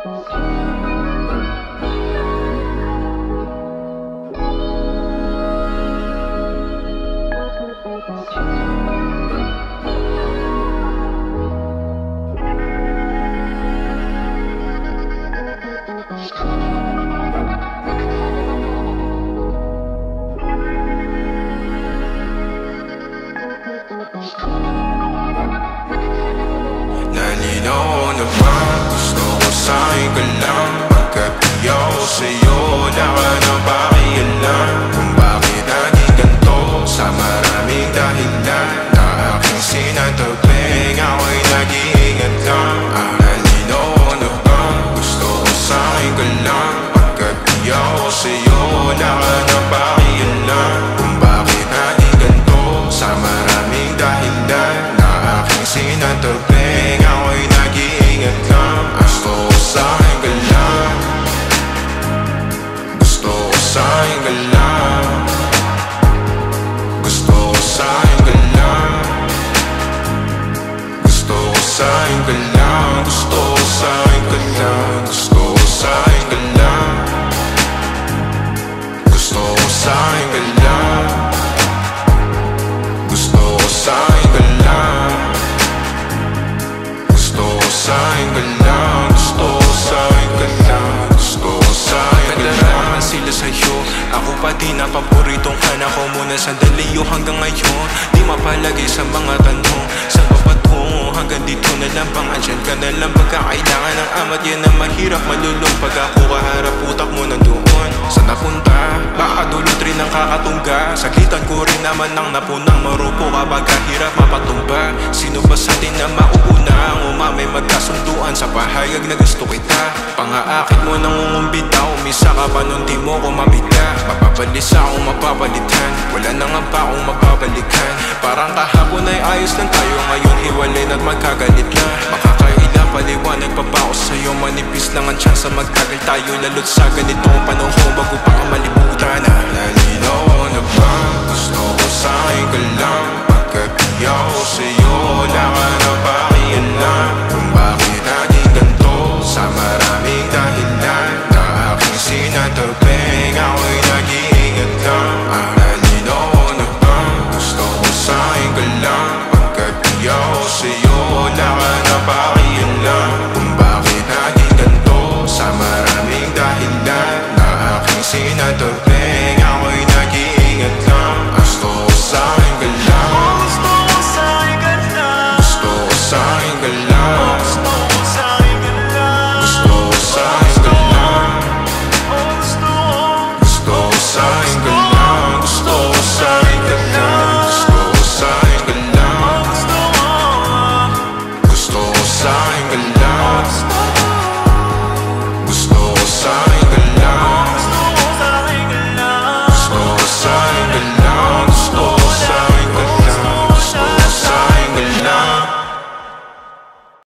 Nalinaw na ba? Gusto ko sa'yo ka lang. Pagkat di ako sa'yo, wala ka na pakialam. Kung bakit naging ganito sa maraming dahilan na aking sinatagping, ako'y nag-iingat lang. Nalinaw na ba? Gusto ko sa'yo ka lang. Pagkat di ako sa'yo, wala ka na pakialam. Kung bakit naging ganito sa maraming dahilan na aking sinatagping, ako'y nag-iingat lang. Gusto ko sa'yo ka lang. Gusto ko sa'yo ka lang. Gusto ko sa'yo ka lang. Gusto ko sa'yo ka lang. Gusto ko sa'yo ka lang. Gusto ko sa'yo ka lang. Gusto ko sa'yo ka lang. Gusto ko sa'yo ka lang. Gusto ko sa'yo ka lang. Gusto ko sa'yo ka lang. Gusto ko sa'yo ka lang. Sila sa'yo, ako pa di na paboritong ka ko muna sandali o hanggang ngayon. Di mapalagay sa mga tanong, saan pa patungo? Hanggang dito na lang bang andyan ka na lang? Pagkakailangan ng amat yan ang mahirap malulong. Pag ako kaharap utak mo nandoon. Saan napunta? Baka dulot rin ang kakatungga. Saglitan ko rin naman ang napunang marupo kapag kahirap mapatumba. Sino ba sa atin na mauuna ang umamay magkasunduan sa pahayag na gusto kita? Pangaakit mo nangungumbita, umisa ka pa nun di mo ko mabigla. Mapapalis akong mapapalitan, wala na nga ba akong mapabalikan? Parang kahapon ay ayos lang tayo, ngayon hiwalay na't magkagalit na. Makakailang paliwanag pa ba ako sa'yo? Manipis lang ang tsansa magtagal tayo, lalo't sa ganitong panahon bago pa ka malimutan. Nalinaw na ba? Gusto ko sa'yo ka lang. Pagkat di ako sa'yo, wala ka na pakialam. Kung bakit naging ganito sa maraming dahilan na aking sinatagping, ako'y nag-iingat lang. Nalinaw na ba? Gusto ko sa'yo ka lang. Pagkat di ako sa'yo, wala ka